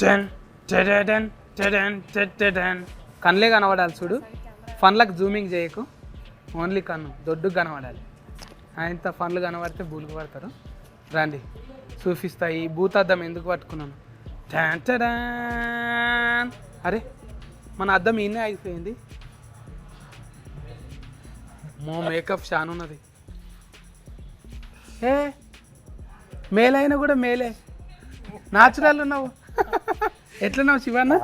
Ten టెడెడెన్ టెడెన్ టెడెడెన్. కళ్ళే కనబడాలి చూడు, ఫన్లకు జూమింగ్ చేయకు, ఓన్లీ కన్ను దొడ్డు కనబడాలి. ఆయనతో ఫన్లు కనబడితే బూలుకు పడతారు. రండి చూపిస్తాయి. భూతాద్దం ఎందుకు పట్టుకున్నాను? టెన్ టెడెన్. అరే మన అద్దం ఈయనే అయిపోయింది. మో మేకప్ షాన్ ఉన్నది. ఏ మేలైనా కూడా మేలే, న్యాచురల్ ఉన్నావు. ఎట్లున్నావు శివన్న?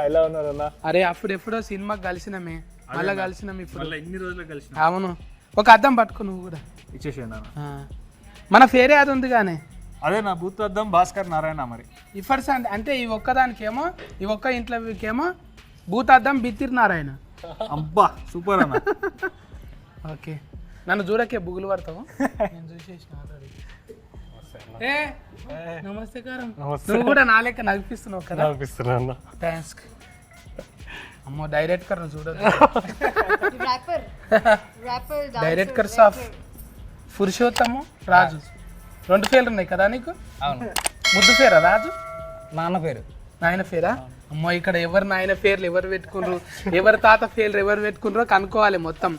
ఎలా ఉన్నారన్నా? అరే అప్పుడు ఎప్పుడో సినిమాకి కలిసినామే, మళ్ళీ కలిసినాం ఇప్పుడు. ఇన్ని రోజులు కలిసి. అవును, ఒక అద్దం పట్టుకో నువ్వు కూడా. ఇచ్చేసాను. మన పేరే అది ఉంది కానీ అదే నా బూత్ అద్దం భాస్కర్ నారాయణ. మరి ఇఫర్స్ అంటే ఈ ఒక్కదానికేమో, ఈ ఒక్క ఇంట్లోకేమో భూతాద్దం బిత్తిరి నారాయణ. అబ్బా సూపర్ అన్న. ఓకే, నన్ను చూడకే బుగులు పడతావు. నేను చూసేసిన ఆల్రెడీ. ఏ నమస్తే కారం. నువ్వు కూడా నా లెక్క నడిపిస్తున్నావు కదా? నడిపిస్తున్నా. థ్యాంక్స్. అమ్మో డైరెక్టర్ చూడదు. డైరెక్టర్స్ ఆఫ్ పురుషోత్తము రాజు. 2 పేర్లు ఉన్నాయి కదా నీకు? అవును. ముద్దు పేరా రాజు? నాన్న పేరు. నాయన పేరా? అమ్మో ఇక్కడ ఎవరు నాయన పేర్లు ఎవరు పెట్టుకున్నారు, ఎవరి తాత పేర్లు ఎవరు పెట్టుకున్నారో కనుక్కోవాలి మొత్తం.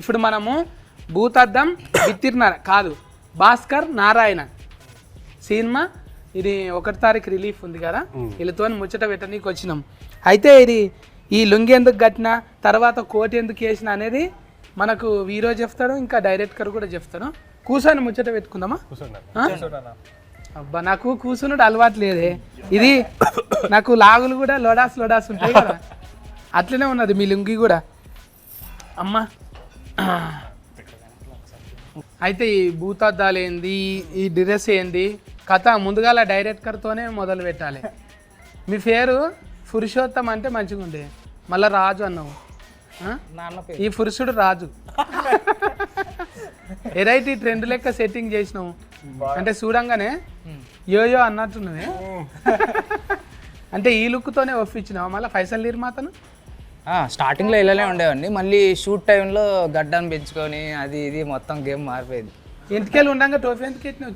ఇప్పుడు మనము భూతద్దం బిత్తిరినార కాదు, భాస్కర్ నారాయణ సినిమా. ఇది 1 తారీఖు రిలీఫ్ ఉంది కదా, వీళ్ళతో ముచ్చట పెట్టనీకి వచ్చినాం. అయితే ఇది ఈ లుంగి ఎందుకు కట్టినా, తర్వాత కోట్ ఎందుకు వేసిన అనేది మనకు హీరో చెప్తాడు, ఇంకా డైరెక్టర్ కూడా చెప్తాడు. కూర్చొని ముచ్చట పెట్టుకుందామా? అబ్బా నాకు కూర్చున్నాడు అలవాటు లేదే. ఇది నాకు లాగులు కూడా లోడాస్ ఉంటాయి కదా, అట్లనే ఉన్నది మీ లుంగి కూడా. అమ్మా అయితే ఈ భూతద్దాలు ఏంది, ఈ డ్రెస్ ఏంది కథ ముందుగాల డైరెక్టర్తోనే మొదలు పెట్టాలి. మీ పేరు పురుషోత్తం అంటే మంచిగా ఉండే, మళ్ళీ రాజు అన్నావు. నాన్న పేరు. ఈ పురుషుడు రాజు. ఎరైటీ ట్రెండ్ లెక్క సెట్టింగ్ చేసినావు అంటే చూడంగానే యోయో అన్నట్టున్నది. అంటే ఈ లుక్తోనే ఒప్పించినావు మళ్ళీ ఫైసల్ నిర్మాతను? స్టార్టింగ్లో ఇలానే ఉండేవాడిని, మళ్ళీ షూట్ టైంలో గడ్డాన్ని పెంచుకొని అది ఇది మొత్తం గేమ్ మారిపోయింది. ఇంటికెళ్ళి ఉండగా టోపీ ఎందుకు ఎత్తినావు?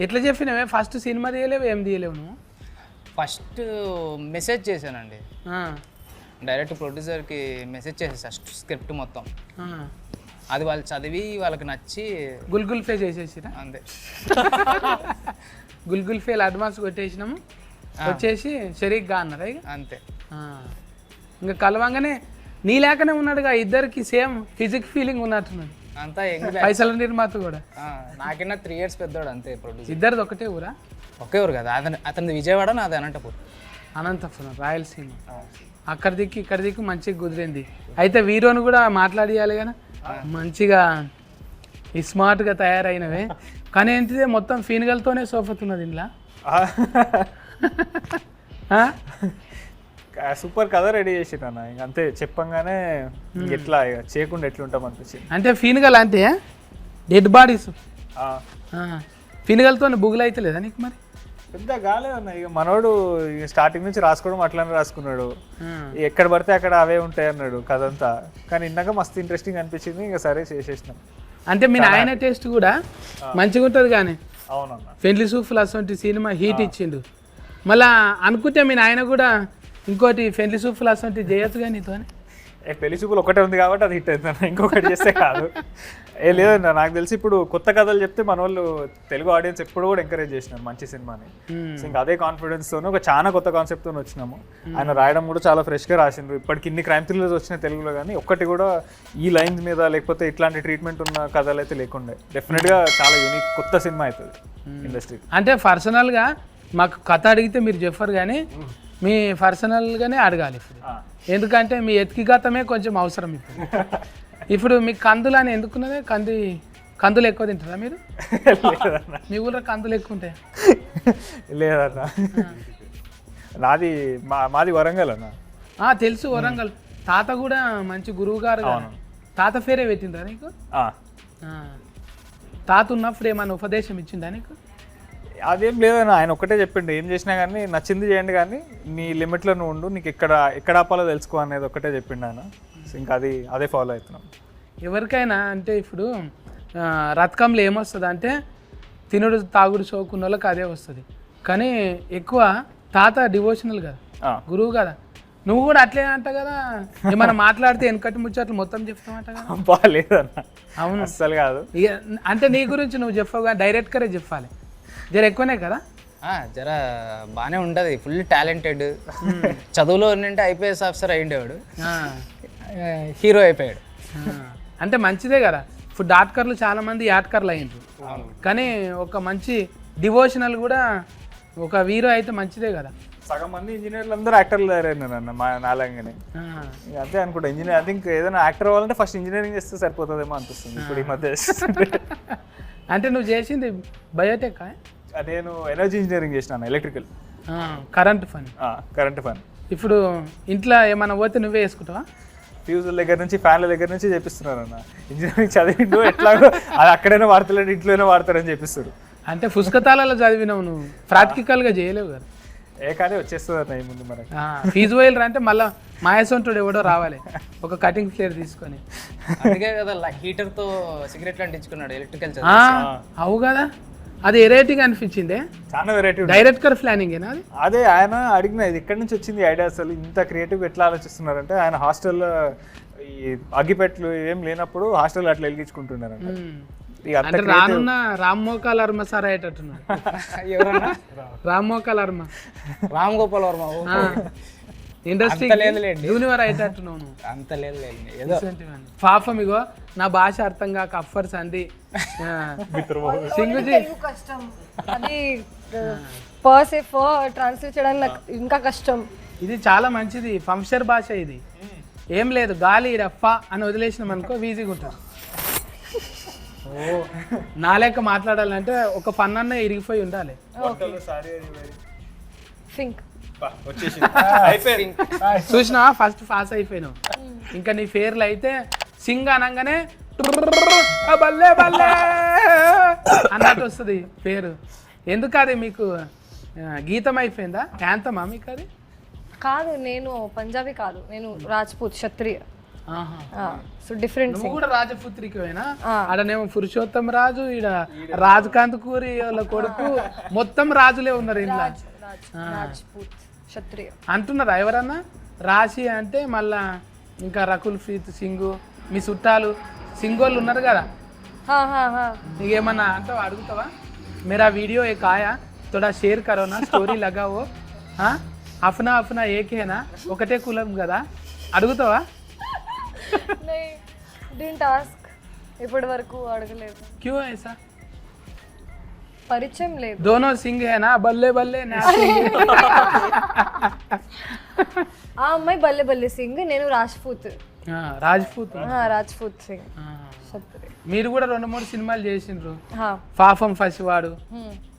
ఎట్లా చెప్పినావే? ఫస్ట్ సినిమా తీయలేవు, ఏం తీయలేవు నువ్వు? ఫస్ట్ మెసేజ్ చేశానండి, డైరెక్ట్ ప్రొడ్యూసర్కి మెసేజ్ చేసేసా స్క్రిప్ట్ మొత్తం. అది వాళ్ళు చదివి వాళ్ళకి నచ్చి గుల్గుల్ ఫే చేసేసిరా అంతే. గుల్గుల్ ఫేల్ అడ్వాన్స్ కొట్టేసినాము, వచ్చేసి షరీక్గా అన్నారు ఇక అంతే. ఇంకా కలవంగానే నీ లేకనే ఉన్నాడుగా, ఇద్దరికి సేమ్ ఫిజిక్ ఫీలింగ్ ఉన్నట్టున్నది. అంతా పైసల నిర్మాత కూడా నాకన్నా 3 years పెద్దోడు అంతే ప్రొడ్యూసర్. ఇద్దరిది ఒకటే ఊరా? ఒకే ఊరు కదా, అతనిది విజయవాడ, నాది అనంతపురం. అనంతపురం రాయలసీమ. అక్కడ దిక్కు ఇక్కడ దిక్కు మంచిగా కుదిరింది. అయితే వీరోని కూడా మాట్లాడియాలి కదా, మంచిగా స్మార్ట్గా తయారైనవే. కానీ ఏంటిదే మొత్తం ఫీనుగలతోనే సోఫతున్నది ఇంట్లో. సూపర్ కథ రెడీ చేసిరు అన్న. ఇంక అంతే చెప్పంగానే ఎట్లా చేయకుండా ఎట్లుంటాం అనిపించింది. అంటే ఫీనుగల్ అంటే డెడ్ బాడీస్, ఫీనుగలతో బుగులు అయితే లేదా నీకు? మరి పెద్ద గాలే అన్న. ఇక మనోడు స్టార్టింగ్ నుంచి రాసుకోవడం అట్లానే రాసుకున్నాడు, ఎక్కడ పడితే అక్కడ అవే ఉంటాయి అన్నాడు కథ అంతా. కానీ ఇందాక మస్తు ఇంట్రెస్టింగ్ అనిపించింది, ఇంకా సరే చేసేసినాం. అంటే మీ నాయన టేస్ట్ కూడా మంచిగా ఉంటుంది కానీ. అవునన్న, పెళ్లి సూఫ్లు అసొంటి సినిమా హీట్ ఇచ్చిండు. మళ్ళా అనుకుంటే మీ నాయన కూడా ఇంకోటి పెళ్లి సూఫ్లు అసొంటి చేయొచ్చుగా నీతో. పెళ్లి చూపులు ఒకటే ఉంది కాబట్టి అది హిట్ అవుతుంది, ఇంకొకటి చేస్తే కాదు. లేదన్న, నాకు తెలిసి ఇప్పుడు కొత్త కథలు చెప్తే మన వాళ్ళు తెలుగు ఆడియన్స్ ఎప్పుడు కూడా ఎంకరేజ్ చేసినారు మంచి సినిమాని. ఇంకా అదే కాన్ఫిడెన్స్తోనే ఒక చాలా కొత్త కాన్సెప్ట్తో వచ్చినాము. ఆయన రాయడం కూడా చాలా ఫ్రెష్గా రాసిండ్రు. ఇప్పటికి ఇన్ని క్రైమ్ థ్రిల్లర్స్ వచ్చినాయి తెలుగులో, కానీ ఒక్కటి కూడా ఈ లైన్స్ మీద లేకపోతే ఇట్లాంటి ట్రీట్మెంట్ ఉన్న కథలు అయితే లేకుండే. డెఫినెట్గా చాలా యూనిక్ కొత్త సినిమా అవుతుంది ఇండస్ట్రీ. అంటే పర్సనల్గా మాకు కథ అడిగితే మీరు చెప్పరు కానీ మీ పర్సనల్గానే అడగాలి ఇప్పుడు. ఎందుకంటే మీ ఎతికిగతమే కొంచెం అవసరం ఇప్పుడు. ఇప్పుడు మీకు కందులు అని ఎందుకున్నదే? కందులు ఎక్కువ తింటారా మీరు? మీ ఊళ్ళో కందులు ఎక్కువ ఉంటాయి? లేదన్న, మాది వరంగల్ అన్న. తెలుసు వరంగల్. తాత కూడా మంచి గురువు గారు. తాత పేరే పెట్టిండ్రా నీకు? తాత ఉన్నప్పుడు ఏమన్నా ఉపదేశం ఇచ్చిందా నీకు? అదేం లేదన్న, ఆయన ఒక్కటే చెప్పిండు, ఏం చేసినా కానీ నచ్చింది చేయండి కానీ నీ లిమిట్లో నువ్వు ఉండు, నీకు ఎక్కడ ఆపాలో తెలుసుకో అనేది ఒక్కటే చెప్పిండు ఆయన. ఇంకా అదే ఫాలో అవుతున్నాం. ఎవరికైనా అంటే ఇప్పుడు రథకంలో ఏమొస్తుంది అంటే తినుడు తాగుడు చదువుకున్న వాళ్ళకి అదే వస్తుంది. కానీ ఎక్కువ తాత డివోషనల్ కదా, గురువు కదా, నువ్వు కూడా అట్లే అంట కదా, ఏమన్నా మాట్లాడితే వెనకటి ముచ్చట్లు మొత్తం చెప్తామంట కదా. బాగాలేదన్న. అవును అస్సలు కాదు. ఇక అంటే నీ గురించి నువ్వు చెప్పవు కానీ డైరెక్ట్గానే చెప్పాలి. జర ఎక్కువనే కదా. జర బాగానే ఉంటుంది, ఫుల్ టాలెంటెడ్. చదువులో ఉంటే ఐపీఎస్ ఆఫీసర్ అయ్యిండేవాడు, హీరో అయిపోయాడు. అంటే మంచిదే కదా. ఇప్పుడు డాక్టర్లు చాలా మంది యాట్కర్లు అయ్యిండ్రు, కానీ ఒక మంచి డివోషనల్ కూడా ఒక హీరో అయితే మంచిదే కదా. సగం మంది ఇంజనీర్లు అందరూ యాక్టర్లు తయారైనారు అన్న మా నాలంగానే. అంతే అనుకుంటా. ఇంజనీర్ ఐ థింక్ ఏదైనా యాక్టర్ అవ్వాలంటే ఫస్ట్ ఇంజనీరింగ్ చేస్తే సరిపోతుందేమో అనిపిస్తుంది ఇప్పుడు ఈ మధ్య. అంటే నువ్వు చేసింది బయోటెక్? నేను ఎనర్జీ ఇంజనీరింగ్ చేసినాను, electrical, current fun. Current fun. ఇప్పుడు ఇంట్లో ఏమైనా పోతే నువ్వే వేసుకుంటావా? ఫ్యూజుల దగ్గర నుంచి ఫ్యాన్ల దగ్గర నుంచి చేపిస్తున్నారు అన్న. ఇంజనీరింగ్ చదివిండు ఎట్లాగో అది అక్కడైనా వాడతలేడు, ఇంట్లోనే వాడతారని చెప్పిస్తారు. అంటే పుస్తకాలలో చదివినావు నువ్వు, ప్రాక్టికల్గా చేయలేవు కదా. కానీ వచ్చేస్తుంది అన్న ఈ ముందు మనకి. ఫీజు వైలర్ అంటే మళ్ళీ మాయసొంటుడు ఎవడో రావాలి ఒక కటింగ్ ఫ్లేర్ తీసుకొని. అందుకే కదా హీటర్తో సిగరెట్లు అంటించుకున్నాడు ఎలక్ట్రికల్. అవు కదా, అది వెరైటీగా అనిపించిందే. చాలా వెరైటీ. డైరెక్టర్ ప్లానింగేనా అది? అదే ఆయన అడిగిన ఇది ఎక్కడి నుంచి వచ్చింది ఐడియా, అసలు ఇంత క్రియేటివ్ ఎట్లా ఆలోచిస్తున్నారంటే ఆయన హాస్టల్లో ఈ అగ్గిపెట్లు ఏం లేనప్పుడు హాస్టల్ అట్లా వెలిగించుకుంటున్నారంట. అంటే రానున్న రామ్ మోకాల్ వర్మ సార్ అయ్యేటట్టున్నాడు. ఎవరన్నా? రామ్ మోకాల్ వర్మ, రామ్ గోపాల్ వర్మ ఇండస్ట్రీ యూనివర్ అయ్యేటట్టున్నావు నువ్వు. అంత లేదు ఏదో పాపం ఇగో నా భాష అర్థం కాక అఫర్స్ అంది సింగుజీ. కష్టం అది పర్స్ ట్రాన్స్లేట్ చేయడానికి నాకు ఇంకా కష్టం. ఇది చాలా మంచిది ఫంక్షన్ భాష. ఇది ఏం లేదు, గాలి రఫ అని వదిలేసినాం అనుకో ఈజీగా ఉంటుంది. నా లెక్క మాట్లాడాలంటే ఒక ఫన్ అన్న ఇరిగిపోయి ఉండాలి. చూసినా ఫస్ట్ పాస్ అయిపోయినావు. ఇంకా నీ పేర్లు అయితే సింగ్ అనగానే బల్లే బల్లే అన్నట్టు వస్తుంది పేరు. ఎందుకు అది మీకు గీతం అయిపోయిందా? యాంతమా మీకు అది? కాదు, నేను పంజాబీ కాదు, నేను రాజ్పూత్ క్షత్రియ. So different. నువ్వు కూడా రాజపుత్రికవేనా? ఆడనేమో పురుషోత్తం రాజు, ఈడ రాజకాంత్ కూరి వాళ్ళ కొడుకు, మొత్తం రాజులే ఉన్నారు ఇంట్లో. రాజ్పూత్ క్షత్రియ అంటున్నారా ఎవరన్నా? రాశి అంటే మళ్ళా ఇంకా రకుల్ ప్రీత్ సింగ్, మీ చుట్టాలు సింగోళ్ళు ఉన్నారు కదా, నీకేమన్నా అంటావా? అడుగుతావా? मेरा वीडियो एक आया थोड़ा शेयर करो ना, స్టోరీ लगाओ. అఫ్నా అఫ్నా ఏకేనా, ఒకటే కులం కదా, అడుగుతావా? ఇప్పటి వరకు అడగలేదు. క్యూ ఐసా? పరిచయం లేదు. दोनों सिंह है ना, बल्ले बल्ले ना सिंह. ఆ అమ్మాయి బల్లె బల్లె సింగ్, నేను రాజ్పూత్. రాజ్పూత్. రాజ్పూత్ సింగ్. మీరు కూడా 2-3 సినిమాలు చేసిండ్రు. పాపం ఫసివాడు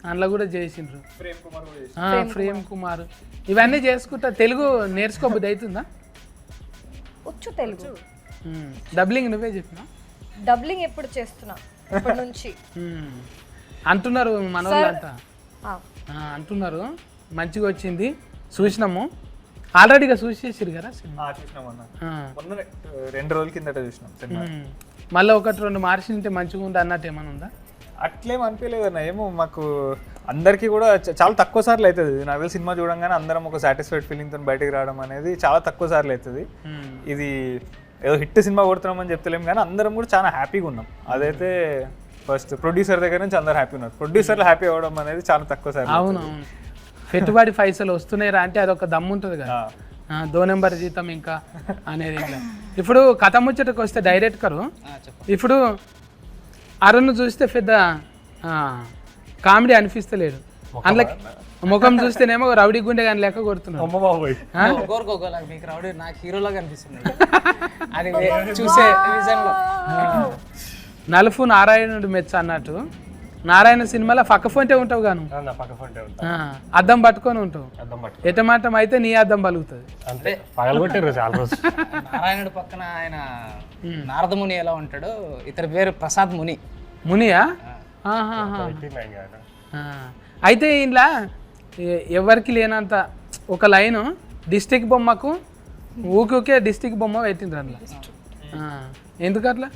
అందులో కూడా చేసిండ్రు. ప్రేమ్ కుమార్ ఇవన్నీ చేసుకుంటా తెలుగు నేర్చుకోబుద్ది అవుతుందా? వచ్చు తెలుగు. డబ్లింగ్ నువ్వే చెప్పినా? డబ్లింగ్ ఎప్పుడు చేస్తున్నా, ఇప్పటి నుంచి అంటున్నారు మన వాళ్ళంతా, అంటున్నారు మంచిగా వచ్చింది. చూసినాము ఆల్రెడీగా చూసేసారు కదా సినిమా. మొన్న 2 రోజుల కిందట చూసినాం సినిమా. మళ్ళీ 1-2 మార్చింటే మంచిగా ఉంది అన్నట్టు ఏమైనా ఉందా? అట్లేం అనిపించలేదు అన్న. ఏమో మాకు అందరికీ కూడా చాలా తక్కువ సార్లు అవుతుంది. నాకు తెలిసి సినిమా చూడంగానే అందరం ఒక సాటిస్ఫైడ్ ఫీలింగ్తో బయటకు రావడం అనేది చాలా తక్కువ సార్లు అవుతుంది. ఇది ఏదో హిట్ సినిమా కొడుతున్నామని చెప్తలేము కానీ అందరం కూడా చాలా హ్యాపీగా ఉన్నాం. అదైతే ఫస్ట్ ప్రొడ్యూసర్ దగ్గర నుంచి అందరు హ్యాపీ ఉన్నారు. ప్రొడ్యూసర్లు హ్యాపీ అవ్వడం అనేది చాలా తక్కువ సార్లు. అవునవును, పెట్టుబడి పైసలు వస్తున్నాయిరా అంటే అదొక దమ్ము ఉంటుంది కదా, 2 నెంబర్ జీతం ఇంకా అనేది. ఇప్పుడు కథ ముచ్చటకు వస్తే డైరెక్టరు, ఇప్పుడు అరుణ్ చూస్తే పెద్ద కామెడీ అనిపిస్తలేడు, అందులో ముఖం చూస్తేనేమో రౌడీ గుండె కానీ లెక్క కొడుతున్నాడు. మీకు రౌడీ నాకు హీరోలాగా అనిపిస్తుంది అది చూసే విజన్లో. నలుపు నారాయణుడు మెచ్చ అన్నట్టు, నారాయణ సినిమాలో పక్క ఫోంటే ఉంటావు గాను, అద్దం పట్టుకొని ఉంటావు. ఎటమాటం అయితే నీ అద్దం పలుకుతుంది. నారాయణుడు పక్కన ఆయన నారదముని ఎలా ఉంటాడో, ఇతని పేరు ప్రసాద్ ముని. మునియా? అయితే ఇంట్లో ఎవరికి లేనంత ఒక లైను డిస్టిక్ బొమ్మకు ఊకే డిస్టిక్ బొమ్మ పెట్టిండ్రు అందులో. ఎందుకు అట్లా?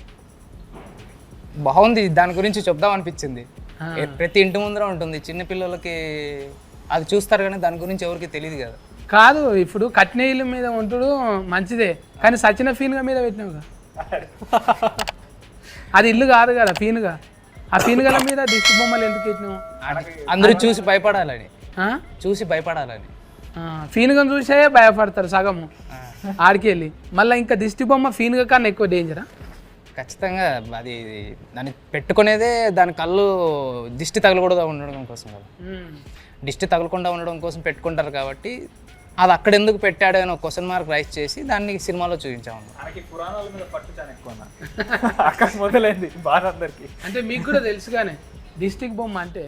బాగుంది, దాని గురించి చెప్దాం అనిపించింది. ప్రతి ఇంటి ముందర ఉంటుంది. చిన్న పిల్లలకి అది చూస్తారు కానీ దాని గురించి ఎవరికి తెలియదు కదా. కాదు ఇప్పుడు కట్టిన ఇల్లు మీద ఉంటాడు మంచిదే, కానీ సచిన ఫీనుగా మీద పెట్టినావుగా. అది ఇల్లు కాదు కదా ఫీనుగా. ఆ ఫీనుగల మీద దిష్టి బొమ్మలు ఎందుకు పెట్టినావు? అందరూ చూసి భయపడాలని, చూసి భయపడాలని. ఫీనుగను చూసే భయపడతారు సగము ఆడికి వెళ్ళి. మళ్ళీ ఇంకా దిష్టి బొమ్మ ఫీనుగ కన్నా ఎక్కువ డేంజరా? ఖచ్చితంగా అది దాన్ని పెట్టుకునేదే దాని కళ్ళు దిష్టి తగలకూడదు ఉండడం కోసం కదా. దిష్టి తగలకుండా ఉండడం కోసం పెట్టుకుంటారు కాబట్టి అది అక్కడ ఎందుకు పెట్టాడు అని ఒక క్వశ్చన్ మార్క్ రైజ్ చేసి దాన్ని సినిమాలో చూపించాము. పురాణాల మీద పట్టు చాలా ఎక్కువ అక్కడ మొదలైంది బాగా అందరికి. అంటే మీకు కూడా తెలుసుగానే దిష్టికి బొమ్మ అంటే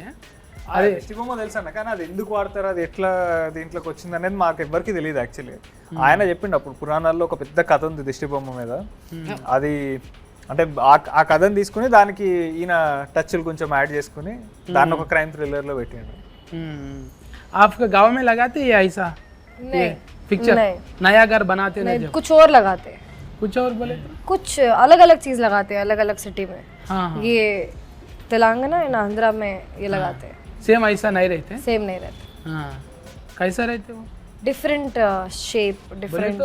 అదే దిష్టి బొమ్మ తెలుసు అన్న, కానీ అది ఎందుకు వాడతారు, అది ఎట్లా దీంట్లోకి వచ్చింది అనేది మాకు ఎవరికి తెలియదు యాక్చువల్లీ. ఆయన చెప్పిండు అప్పుడు పురాణాల్లో ఒక పెద్ద కథ ఉంది దిష్టి బొమ్మ మీద. అది అంటే ఆ కథను తీసుకుని దానికి ఈయన టచ్లు కొంచెం యాడ్ చేసుకుని దాన్ని ఒక క్రైమ్ థ్రిల్లర్లో పెట్టిండు. आपका गाँव में लगाते ये ऐसा पिक्चर नया घर बनाते नहीं, कुछ और लगाते, कुछ और बोले तो? कुछ अलग अलग चीज लगाते हैं अलग अलग सिटी में. हाँ ये तेलंगाना एंड आंध्रा में ये लगाते हैं. सेम ऐसा नहीं रहते? सेम नहीं रहते, हाँ कैसा रहते वो? Different shape different.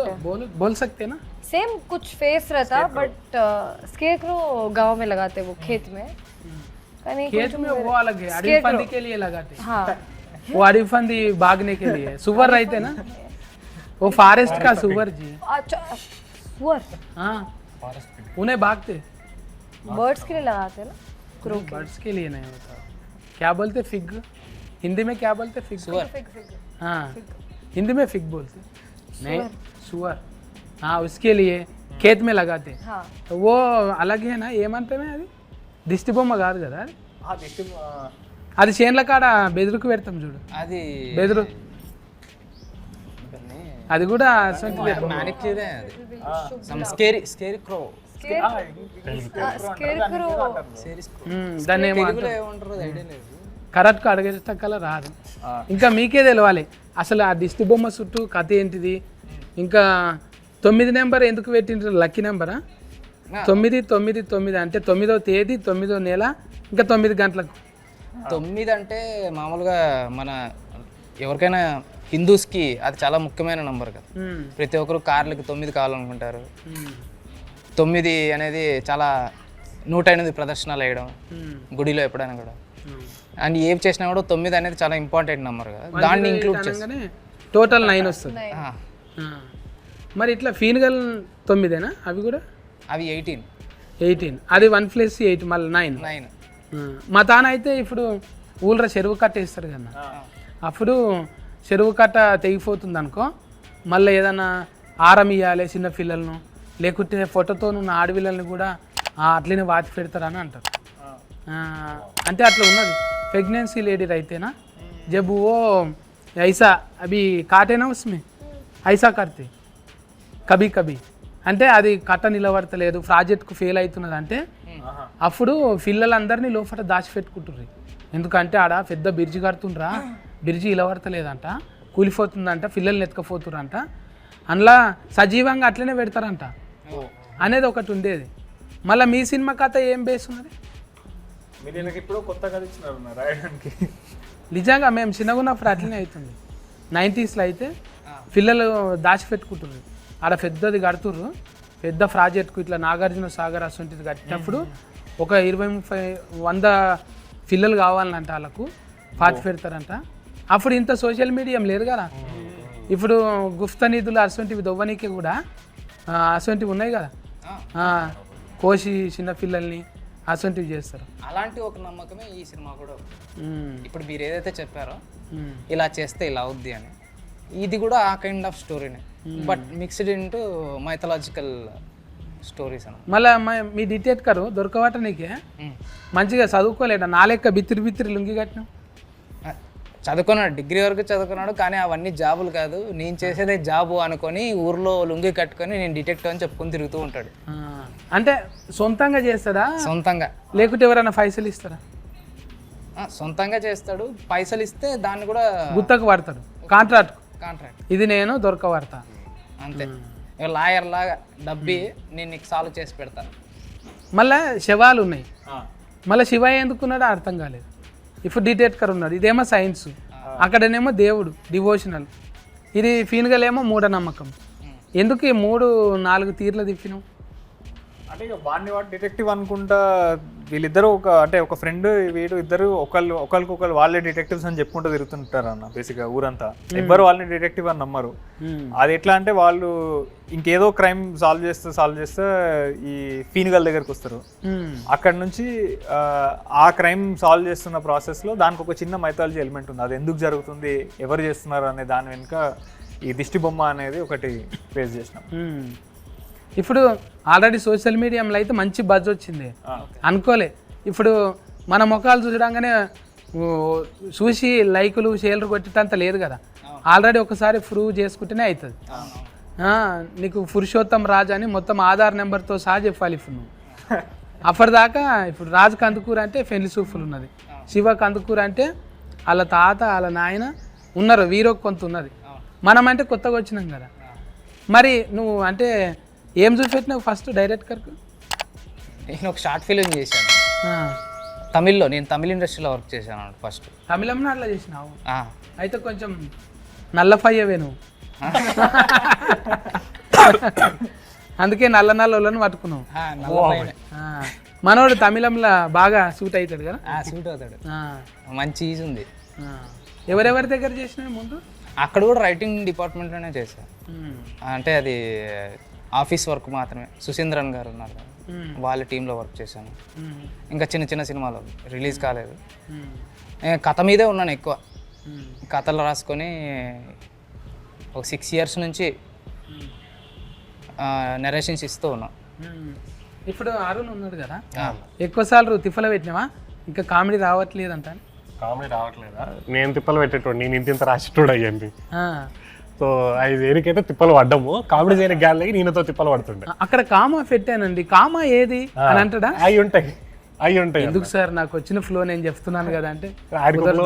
बोल सकते ना? सेम कुछ फेस रहता बट स्केरक्रो गांव में लगाते वो खेत में. खेत में वो अलग है, अड़ीफंदी के लिए लगाते. हाँ वो अड़ीफंदी भागने के लिए. सुअर रहते ना, वो फॉरेस्ट का सुअर जी. अच्छा सुअर. हाँ उन्हें भागते. बर्ड्स के लिए लगाते हैं ना. बर्ड्स के लिए नहीं होता. क्या बोलते फिग? हिंदी में क्या बोलते? फिग. सुअर. हाँ हिंदी में फिग बोलते. नहीं सुअर. हाँ उसके लिए खेत में लगाते. हाँ तो वो अलग है ना. ఏమంటే అది దిష్టి బొమ్మ కాదు కదా అది. అది చేన్ల కాడ బెదురుకు పెడతాం చూడు, అది బెదురు. అది కూడా మ్యానిక్యూరే, అది సమ్ స్కేరీ క్రో. स्केरक्रो దాన్ని ఏమో తెలుగులో ఏమంటారో ఐడియా లేదు. కరెక్ట్గా అడగేటక్కల రాదు. ఇంకా మీకే తెలవాలి అసలు ఆ దిష్టి బొమ్మ చుట్టూ కథ ఏంటిది. ఇంకా 9 నెంబర్ ఎందుకు పెట్టిండ్రు? లక్కీ నెంబరా? 999 అంటే 9వ తేదీ 9వ నెల ఇంకా 9 గంటలకు. 9 అంటే మామూలుగా మన ఎవరికైనా హిందూస్కి అది చాలా ముఖ్యమైన నంబర్ కదా. ప్రతి ఒక్కరు కార్లకి 9 కావాలనుకుంటారు. 9 అనేది చాలా 108 ప్రదర్శనలు వేయడం గుడిలో ఎప్పుడైనా కూడా. అండ్ ఏం చేసినా కూడా 9 అనేది చాలా ఇంపార్టెంట్ నెంబర్ కదా, దాన్ని ఇంక్లూడ్ చేసి టోటల్ 9 వస్తుంది. మరి ఇట్లా ఫీన్గల్ 9ఏనా అవి కూడా? అవి 18. అది 1 + 8 మళ్ళీ 9. మా తాన అయితే ఇప్పుడు ఊళ్ళో చెరువు కట్ట వేస్తారు కదా, అప్పుడు చెరువు కట్ట తెగిపోతుంది అనుకో, మళ్ళీ ఏదైనా ఆరం ఇవ్వాలి చిన్న పిల్లలను, లేకుంటే ఫోటోతో ఉన్న ఆడపిల్లల్ని కూడా అట్లనే వాచి పెడతారని అంటారు. అంటే అట్లా ఉన్నది. ప్రెగ్నెన్సీ లేడీ అయితేనా జబ్ ఓ ఐసా అవి కాటేనా ఉస్మే ఐసా కడితే కభీ కభీ అంటే అది కట్ట నిలబడతలేదు, ప్రాజెక్ట్కు ఫెయిల్ అవుతున్నది అంటే అప్పుడు పిల్లలందరినీ లోపల దాచిపెట్టుకుంటుర్రు. ఎందుకంటే ఆడ పెద్ద బిర్జి కడుతుండ్రా, బిర్జి నిలబడతలేదంట, కూలిపోతుందంట, పిల్లల్ని ఎత్తుకపోతుర్రంట, అందులో సజీవంగా అట్లనే పెడతారంట అనేది ఒకటి ఉండేది. మళ్ళీ మీ సినిమా కథ ఏం బేస్ ఉన్నది? ఇప్పుడు కొత్తగా ఇచ్చినారు రాయడానికి. నిజంగా మేము చిన్నగా ఉన్నప్పుడు అట్లనే అవుతుంది. 90స్లో అయితే పిల్లలు దాచిపెట్టుకుంటుర్రు, ఆడ పెద్దది కడుతుర్రు, పెద్ద ప్రాజెక్ట్కు ఇట్లా నాగార్జున సాగర్ అసొంటిది కట్టినప్పుడు ఒక 20-30-100 పిల్లలు కావాలంట, వాళ్ళకు పాతి పెడతారంట. అప్పుడు ఇంత సోషల్ మీడియా లేదు కదా. ఇప్పుడు గుప్త నిధులు అసొంటివి దొవ్వనీకి కూడా అసొంటివి ఉన్నాయి కదా, కోసి చిన్న పిల్లల్ని అసొంటివి చేస్తారు. అలాంటి ఒక నమ్మకమే ఈ సినిమా కూడా. ఇప్పుడు మీరు ఏదైతే చెప్పారో ఇలా చేస్తే ఇలా అవుద్ది అని, ఇది కూడా ఆ కైండ్ ఆఫ్ స్టోరీనే, but mixed into mythological stories అన్న. మళ్ళీ మీ డిటెక్టర్ దొరకవట నీకే మంచిగా చదువుకోలేడా? నా లెక్క బిత్తిరి లుంగి కట్టిన చదువుకున్నాడు, డిగ్రీ వరకు చదువుకున్నాడు, కానీ అవన్నీ జాబులు కాదు, నేను చేసేదే జాబు అనుకొని ఊర్లో లుంగి కట్టుకొని నేను డిటెక్టివ్ అని చెప్పుకొని తిరుగుతూ ఉంటాడు. అంటే సొంతంగా చేస్తాడా? సొంతంగా, లేకుంటే ఎవరైనా పైసలు ఇస్తారా? సొంతంగా చేస్తాడు, పైసలు ఇస్తే దాన్ని కూడా గుత్తకు వాడతాడు, కాంట్రాక్ట్. ఇది నేను దొరకవాడతా అంతే. లాయర్ లాగా డబ్బి నేను నీకు సాల్వ్ చేసి పెడతాను. మళ్ళీ శవాలు ఉన్నాయి, మళ్ళీ శివ ఎందుకున్నాడో అర్థం కాలేదు. ఇప్పుడు డిటెక్టర్ ఉన్నాడు, ఇదేమో సైన్స్, అక్కడనేమో దేవుడు డివోషనల్, ఇది ఫీన్గల్ ఏమో మూఢనమ్మకం. ఎందుకు ఈ 3-4 తీర్లు తిప్పినావు? అంటే ఇక వాడిని వాడు డిటెక్టివ్ అనుకుంటా, వీళ్ళిద్దరు ఒక ఫ్రెండ్ వీడు ఇద్దరు ఒకరికొకరు వాళ్ళే డిటెక్టివ్స్ అని చెప్పుకుంటూ తిరుగుతుంటారు అన్న. బేసిక్గా ఊరంతా ఎవ్వరు వాళ్ళని డిటెక్టివ్ అని నమ్మరు. అది ఎట్లా అంటే వాళ్ళు ఇంకేదో క్రైమ్ సాల్వ్ చేస్తే ఈ ఫీనిగల్ దగ్గరకు వస్తారు. అక్కడ నుంచి ఆ క్రైమ్ సాల్వ్ చేస్తున్న ప్రాసెస్లో దానికి ఒక చిన్న మైథాలజీ ఎలిమెంట్ ఉంది. అది ఎందుకు జరుగుతుంది, ఎవరు చేస్తున్నారు అనే దాని వెనుక ఈ దిష్టి బొమ్మ అనేది ఒకటి ఫేస్ చేసినాం. ఇప్పుడు ఆల్రెడీ సోషల్ మీడియాలో అయితే మంచి బజ్ వచ్చింది అనుకోలే. ఇప్పుడు మన ముఖాలు చూడగానే చూసి లైకులు షేర్లు కొట్టేటంత లేదు కదా, ఆల్రెడీ ఒకసారి ప్రూవ్ చేసుకుంటేనే అవుతుంది. నీకు పురుషోత్తం రాజు అని మొత్తం ఆధార్ నెంబర్తో సహా చెప్పాలి. ఇప్పుడు నువ్వు అప్పటిదాకా ఇప్పుడు రాజు కందుకూరు అంటే పెళ్లి సూఫులు ఉన్నది, శివ కందుకూరు అంటే వాళ్ళ తాత వాళ్ళ నాయన ఉన్నారు, వీరో కొంత ఉన్నది. మనం అంటే కొత్తగా వచ్చినాం కదా. మరి నువ్వు అంటే ఏం చూపెట్టినావు ఫస్ట్ డైరెక్టర్కు? నేను ఒక షార్ట్ ఫిలిం చేశాను తమిళ్లో. నేను తమిళ ఇండస్ట్రీలో వర్క్ చేశాను ఫస్ట్. తమిళంలో అట్లా చేసినావు? అయితే కొంచెం నల్లఫయ్యవే నువ్వు, అందుకే నల్ల వాళ్ళని పట్టుకున్నావు. మనోడు తమిళంలో బాగా సూట్ అవుతాడు కదా? సూట్ అవుతాడు, మంచి ఈజ్ ఉంది. ఎవరెవరి దగ్గర చేసినావు ముందు? అక్కడ కూడా రైటింగ్ డిపార్ట్మెంట్లోనే చేశాను. అంటే అది ఆఫీస్ వర్క్ మాత్రమే. సుశీంద్రన్ గారు ఉన్నారు, వాళ్ళ టీంలో వర్క్ చేశాను. ఇంకా చిన్న చిన్న సినిమాలు రిలీజ్ కాలేదు. కథ మీదే ఉన్నాను ఎక్కువ, కథలు రాసుకొని ఒక 6 years నుంచి నెరేషన్స్ ఇస్తూ ఉన్నాం. ఇప్పుడు అరుణ్ ఉన్నాడు కదా, ఎక్కువసార్లు తిప్పలు పెట్టినావా? ఇంకా కామెడీ రావట్లేదు అంట. కామెడీ రావట్లేదా? నేను తిప్పలు పెట్టేటోడు, నేను ఇంత రాసేటోడు అయ్యండి. సో అది దేనికైతే తిప్పలు పడ్డాము, కామెడీ చేయని గ్యాలకి నేనతో తిప్పలు పడుతుండే. అక్కడ కామా పెట్టానండి, కామా ఏది అని అంటాడా? అవి ఉంటాయి. ఎందుకు సార్, నాకు వచ్చిన ఫ్లో నేను చెప్తున్నాను కదా అంటే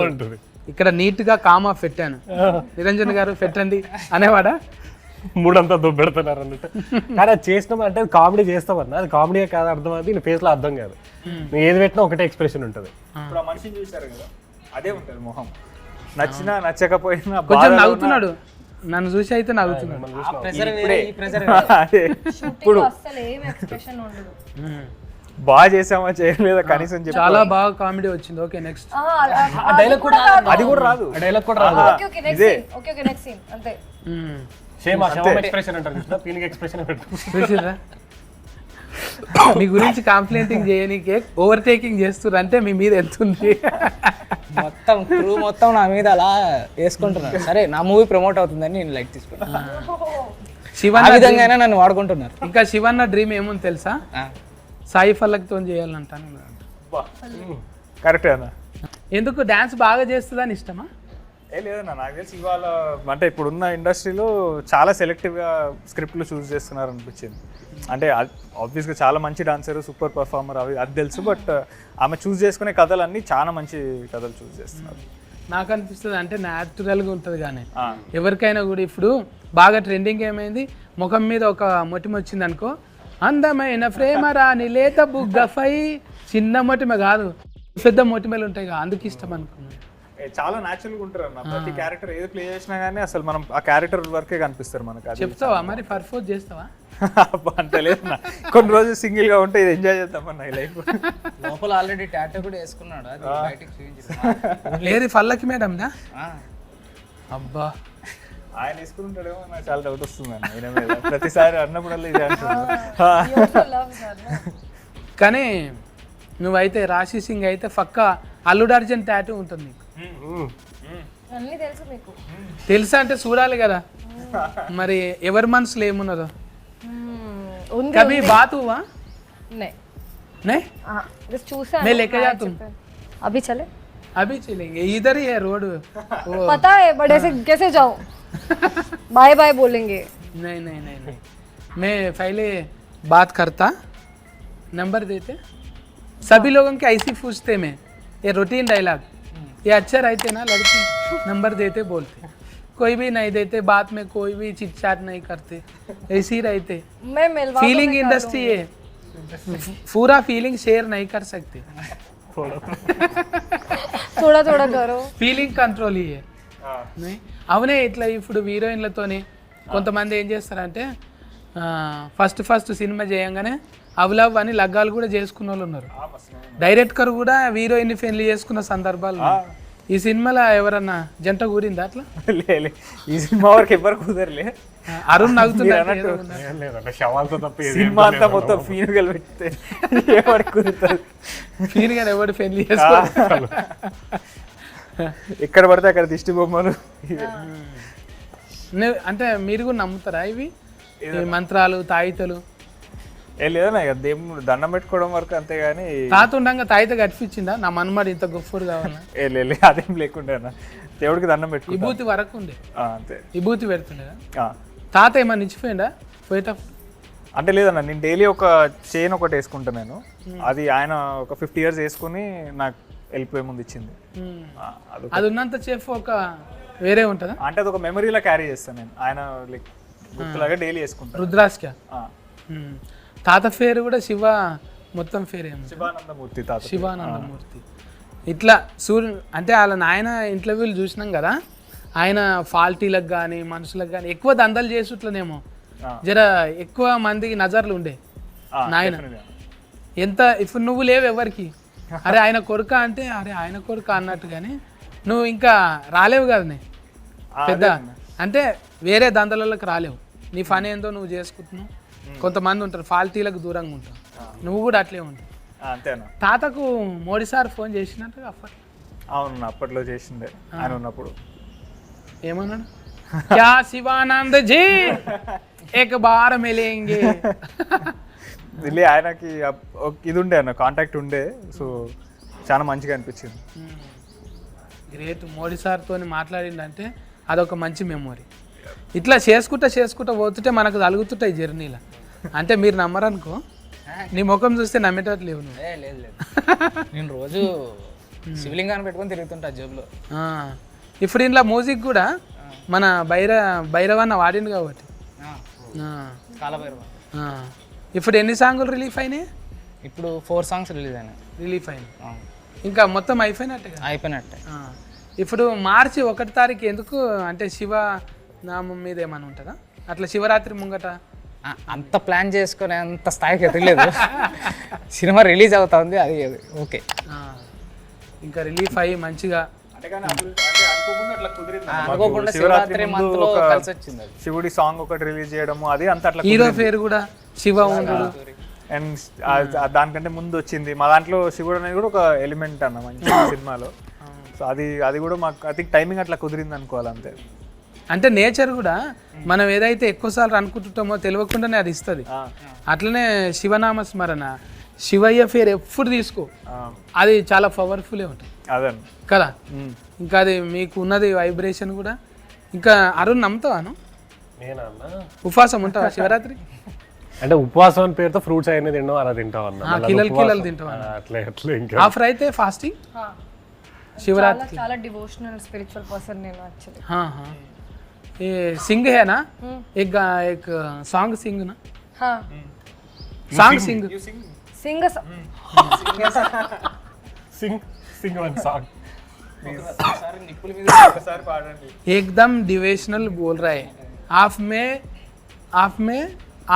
ఉంటుంది. ఇక్కడ నీట్ గా కామా పెట్టాను, నిరంజన్ గారు పెట్టండి అనేవాడా? మూడంతా దుబ్బెడుతున్నారు అన్నట్టు. కానీ అది చేసినాం అంటే కామెడీ చేస్తామన్నా, అది కామెడీ కాదు, అర్థం అది నీ ఫేస్ లో అర్థం కాదు. నువ్వు ఏది పెట్టినా ఒకటే ఎక్స్ప్రెషన్ ఉంటుంది. ఇప్పుడు ఆ మనిషిని చూసారు కదా, అదే ఉంటుంది మొహం, నచ్చినా నచ్చకపోయినా. కొంచెం నవ్వుతున్నాడు, నన్ను చూసి అయితే నవ్వుతున్నాడు. ఇప్పుడు బాగా చేసామా చేయలేదా కనీసం చెప్పి చాలా బాగా కామెడీ వచ్చింది. Okay next. అది కూడా రాదు, డైలాగ్ కూడా రాదు. ఇదే ఎక్స్ప్రెషన్ అంటారు, పీనిక్ ఎక్స్ప్రెషన్ చూసిరా? మీ గురించి కంప్లైంటింగ్ చేయనీకే ఓవర్టేకింగ్ చేస్తున్నారు అంటే మీ మీద ఎంత ఉంది. మొత్తం క్రూ మొత్తం నా మీద అలా వేసుకుంటున్నారు. సరే నా మూవీ ప్రమోట్ అవుతుందని నేను లైట్ తీసుకుంటాను. శివన్న విధంగానే నన్ను వాడుకుంటున్నారు. ఇంకా శివన్న డ్రీమ్ ఏముంది తెలుసా? సాయి ఫల్లక్తో చేయాలంటాను. కరెక్టే అన్న. ఎందుకు డాన్స్ బాగా చేస్తుందని ఇష్టమా? లేదన్నా, నాకు తెలిసి ఇవాళ అంటే ఇప్పుడున్న ఇండస్ట్రీలో చాలా సెలెక్టివ్గా స్క్రిప్ట్లు చూస్ చేస్తున్నారు అనిపించింది. అంటే ఆబ్వియస్గా చాలా మంచి డాన్సర్, సూపర్ పర్ఫార్మర్ అది తెలుసు, బట్ ఆమె చూస్ చేసుకునే కథలన్నీ చాలా మంచి కథలు చూస్ చేస్తున్నారు. నాకు అనిపిస్తుంది అంటే న్యాచురల్గా ఉంటుంది. కానీ ఎవరికైనా కూడా ఇప్పుడు బాగా ట్రెండింగ్ ఏమైంది, ముఖం మీద ఒక మొటిమ వచ్చింది అనుకో, అందమైన ప్రేమ రాని లేత బుగ్గఫై, చిన్న మొటిమ కాదు పెద్ద మొటిమలు ఉంటాయి కదా, అందుకు ఇష్టం అనుకున్నాను. చాలా న్యాచురల్గా ఉంటారు అన్న, ప్రతి క్యారెక్టర్ ఏది ప్లే చేసినా కానీ అసలు మనం ఆ క్యారెక్టర్ వరకే కనిపిస్తారు మనకు. చెప్తావా మరి, పర్ఫోజ్ చేస్తావా? అంత లేదు, కొన్ని రోజులు సింగిల్ గా ఉంటే ఇది ఎంజాయ్ చేద్దామన్న ఈ లైఫ్. లోపల ఆల్రెడీ టాటూ కూడా వేసుకున్నాడు, అది బయటికి చూపించారు. లేదు పల్లకి మేడం దా? అబ్బా, ఆయన వేసుకుంటాడేమో, నాకు చాలా డౌట్ వస్తుంది అన్న ఆయన మీద. ప్రతిసారి అన్నప్పుడల్లా ఇది అంటున్నాడు. కానీ నువ్వైతే రాశి సింగ్ అయితే పక్కా అల్లుడు అర్జున్ టాటూ ఉంటుంది నీకు. తెలుసా అంటే చూడాలి కదా మరి ఎవరి మనసులో ఏమున్నదో. कभी बात हुआ? नहीं चूसा मैं लेके जा तुम अभी चले? अभी चलेंगे, इधर ही है रोड। पता है बड़े से कैसे जाऊं? बाय बाय बोलेंगे। नहीं नहीं नहीं नहीं, मैं पहले बात करता, नंबर देते, सभी लोगों के ऐसी पूछते में, ये रूटीन डायलॉग, ये अच्छा रहते ना लड़की, नंबर देते बोलते, कोई भी नहीं देते, बात में कोई भी चिट चाट नहीं करते, ऐसे ही रहते। मैं मिलवा फीलिंग इंडस्ट्री है, पूरा फीलिंग शेयर नहीं कर सकते। थोड़ा थोड़ा करो. ఫీలింగ్ కంట్రోల్ ఇయ్యే అవునే. ఇట్లా ఇప్పుడు హీరోయిన్లతోని కొంతమంది ఏం చేస్తారంటే ఫస్ట్ సినిమా చేయంగానే అవలవ్ అని లగ్గాలు కూడా చేసుకున్న వాళ్ళు ఉన్నారు. డైరెక్టర్ కూడా హీరోయిన్ పెళ్లి చేసుకున్న సందర్భాలు ఉన్నాయి. ఈ సినిమాలో ఎవరన్నా జంట కూరిందా అట్లా? ఈ సినిమా వరకు ఎవరు కుదరలే. అరుణ్ నవ్వుతున్నాడు. ఏం లేదంటే శవాలతో తప్ప ఏది సినిమా అంతా మొత్తం ఫీనుగలు పెడితే ఎవరు కుదురుతుంది? ఫీన్ గారు ఎవరు పెళ్లి చేసుకోవాలి. ఎక్కడ పడితే అక్కడ దిష్టి బొమ్మలు. అంటే మీరు కూడా నమ్ముతారా ఇవి ఈ మంత్రాలు తాయితలు? లేదన్నా ఇక దేవుడు దండం పెట్టుకోవడం వరకు అంతేగాని తాత ఉండగా తాయిత కట్టించిందా నా మనమాడు ఇంత గొప్పడు కావాలన్నా? అదేం లేకుండే అన్న, దేవుడికి దండం పెట్టుకుంటా విభూతి వరకు ఉండే. అంతే. విభూతి పెడుతుండే తాత ఏమన్నా ఇచ్చిపోయిందా పోయేటప్పుడు? అంటే లేదన్న, నేను డైలీ ఒక చైన్ ఒకటి వేసుకుంటా నేను. అది ఆయన ఒక 50 years వేసుకుని నాకు వెళ్ళిపోయే ముందు ఇచ్చింది. అది ఉన్నంత సేపు ఒక వేరే ఉంటుందా? అంటే అది ఒక మెమరీలో క్యారీ చేస్తాను నేను. ఆయన లైక్ గుర్తులాగా డైలీ వేసుకుంటాను. రుద్రాస్క తాత పేరు కూడా శివ, మొత్తం పేరు ఏమో శివానందమూర్తి తాత. శివానందమూర్తి. ఇట్లా అంటే వాళ్ళ నాయన ఇంటర్వ్యూలు చూసినాం కదా, ఆయన ఫాల్టీలకు కానీ మనుషులకు కానీ ఎక్కువ దందలు చేసుట్లనేమో జర ఎక్కువ మందికి నజర్లు ఉండే నాయన. ఎంత ఇప్పుడు నువ్వు లేవు ఎవరికి, అరే ఆయన కొడుక అంటే అరే ఆయన కొడుక అన్నట్టు, కానీ నువ్వు ఇంకా రాలేవు కదా పెద్ద, అంటే వేరే దందలకి రాలేవు. నీ పని ఏందో నువ్వు చేసుకుంటున్నావు. కొంతమంది ఉంటారు ఫాల్టీలకు దూరంగా ఉంటారు, నువ్వు కూడా అట్లే ఉంటావు. అంతేనా? తాతకు మోడీ సార్ ఫోన్ చేసినట్టు అప్పట్లో? అవును, అప్పట్లో చేసిండే ఆయన ఉన్నప్పుడు. ఏమన్నాడు? క్యా శివానంద్ జీ ఏక బార్ మిలేంగే. ఆయనకి ఇది ఉండే అన్న, కాంటాక్ట్ ఉండే. సో చాలా మంచిగా అనిపించింది. గ్రేట్. మోడీ సార్తో మాట్లాడిందంటే అదొక మంచి మెమొరీ. ఇట్లా చేసుకుంటా పోతుంటే మనకు తలుగుతుంటాయి జర్నీలో. అంటే మీరు నమ్మరనుకో, నీ ముఖం చూస్తే నమ్మేటట్టు లేవు నువ్వు. లేదు లేదు, నేను రోజు శివలింగాన్ని పెట్టుకొని తిరుగుతుంటా జేబులో. ఇప్పుడు ఇంట్లో మ్యూజిక్ కూడా మన భైరవన్న వాడింది కాబట్టి. కాలభైరవ. ఇప్పుడు ఎన్ని సాంగులు రిలీఫ్ అయినాయి? ఇప్పుడు 4 songs రిలీజ్ అయినాయి. రిలీఫ్ అయినాయి, ఇంకా మొత్తం అయిపోయినట్టే. అయిపోయినట్టే. ఇప్పుడు మార్చి 1వ తారీఖు ఎందుకు అంటే శివ నామం మీద ఏమైనా ఉంటుందా అట్లా శివరాత్రి ముంగట? అంత ప్లాన్ చేసుకునే అంత స్థాయికి ఎదగలేదు. సినిమా రిలీజ్ అవుతా ఉంది, అది ఓకే. ఇంకా రిలీఫ్ అయ్యి మంచిగా అనుకోకుండా శివరాత్రి మంత్ లో కలిసి వచ్చింది. శివుడి సాంగ్ ఒకటి రిలీజ్ చేయడము, అది అంత అట్లా. హీరో పేరు కూడా శివ ఉండు. అండ్ దానికంటే ముందు వచ్చింది మా దాంట్లో శివుడు అనేది కూడా ఒక ఎలిమెంట్ అన్న మంచి సినిమాలో. సో అది కూడా మాకు ఐ థింక్ టైమింగ్ అట్లా కుదిరింది అనుకోవాలి అంతే. అంటే నేచర్ కూడా మనం ఏదైతే ఎక్కువసార్లు అనుకుంటుంటామో తెలియకుండానే అది ఇస్తుంది. అట్లనే శివనామ స్మరణ, శివయ్య పేరు ఎప్పుడు తీసుకో, అది చాలా పవర్ఫుల్ ఉంటుంది అదే కదా. ఇంకా అది మీకు ఉన్నది వైబ్రేషన్ కూడా. ఇంకా అరుణ్ నమ్ముతావాను? ఉపవాసం ఉంటావా శివరాత్రి? అంటే ఉపవాసం అని పేరుతో ఫ్రూట్స్ అయినా తింటాం, అలా తింటాం అన్న. కిలలు తింటావా? అట్లా ఇంకా ఆఫర్ అయితే ఫాస్టింగ్ శివరాత్రి. చాలా డివోషనల్ స్పిరిచువల్ पर्सन నేను యాక్చువల్లీ. हाँ हाँ, ये सिंग है ना, एक सॉन्ग सिंग ना, हाँ सॉन्ग सिंग सिंग సింగ్ వన్ సాంగ్. एकदम डिवोशनल बोल रहा है. आप में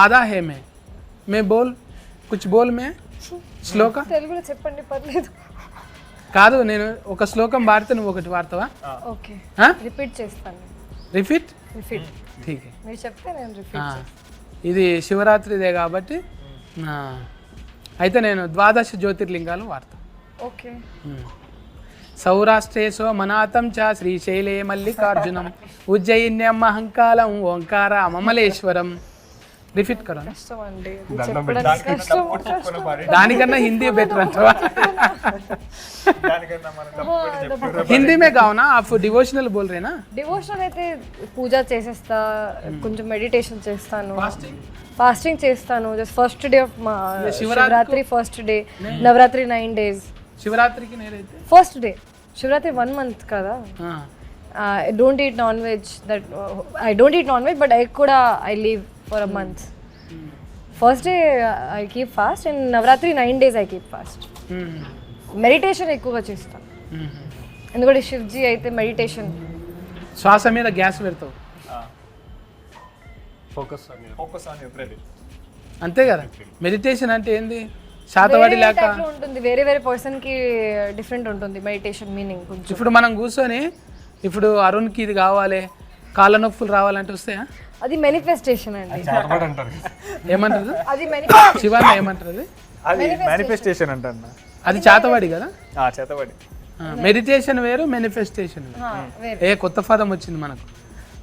आधा है मैं बोल कुछ बोल मैं శ్లోక తెలుగులో చెప్పండి పర్లేదు. కాదు, నేను ఒక శ్లోకం పాడితే నువ్వు ఒకటి పాడతావా? ఓకే, రిపీట్ చేస్తాను. రిపీట్ ఠీక్ హై, మీరు చెప్తే నేను రిపీట్ చేస్తాను. ఇది శివరాత్రిదే కాబట్టి అయితే నేను 12 జ్యోతిర్లింగాలు వాడతాను. ఓకే. సౌరాష్ట్రే సోమనాథం చ శ్రీశైలే మల్లికార్జునం ఉజ్జయిన్యం మహంకాళం ఓంకార మమలేశ్వరం. రిపీట్ కరా. కష్టం అండి చెప్పడానికి, కష్టం. దానికన్నా హిందీ బెటర్ అంటావా? హిందీ మే గాओ ना आप, डिवोशनल बोल रहे ना? డివోషనల్ అయితే పూజ చేసేస్తా, కొంచెం మెడిటేషన్ చేస్తాను, ఫాస్టింగ్ చేస్తాను. Just first day of Shivaratri, first day Navaratri 9 days. శివరాత్రికి నేనైతే ఫస్ట్ డే శివరాత్రి 1 month కదా. I don't eat non-veg. I don't eat non-veg, but egg kuda I leave for a month. First day I keep fast, and Navratri 9 days I keep fast. Meditation ఎక్కువగా చేస్తాను. ఎందుకంటే శివ్జీ అయితే meditation. శ్వాస మీద gas పెడతావు focus on your breath. అంతే కదా. Meditation అంటే ఏంది? శాతవాడి లేక ఉంటుంది, వేరే వేరే పర్సన్ కి డిఫరెంట్ ఉంటుంది మెడిటేషన్ మీనింగ్ కొంచెం. ఇప్పుడు మనం కూర్చొని ఇప్పుడు అరుణ్కి ఇది కావాలి, కాళ్ళ నొప్పులు రావాలంటే వస్తాయా? అది మేనిఫెస్టేషన్ అండి. అంటారు. ఏమంటారు? అది శివాన్న ఏమంటారు? అది మేనిఫెస్టేషన్ అంటన్నా. అది చేతవాడి కదా. చేతబడి. మెడిటేషన్ వేరు, మేనిఫెస్టేషన్ వేరు. ఏ కొత్త పదం వచ్చింది మనకు.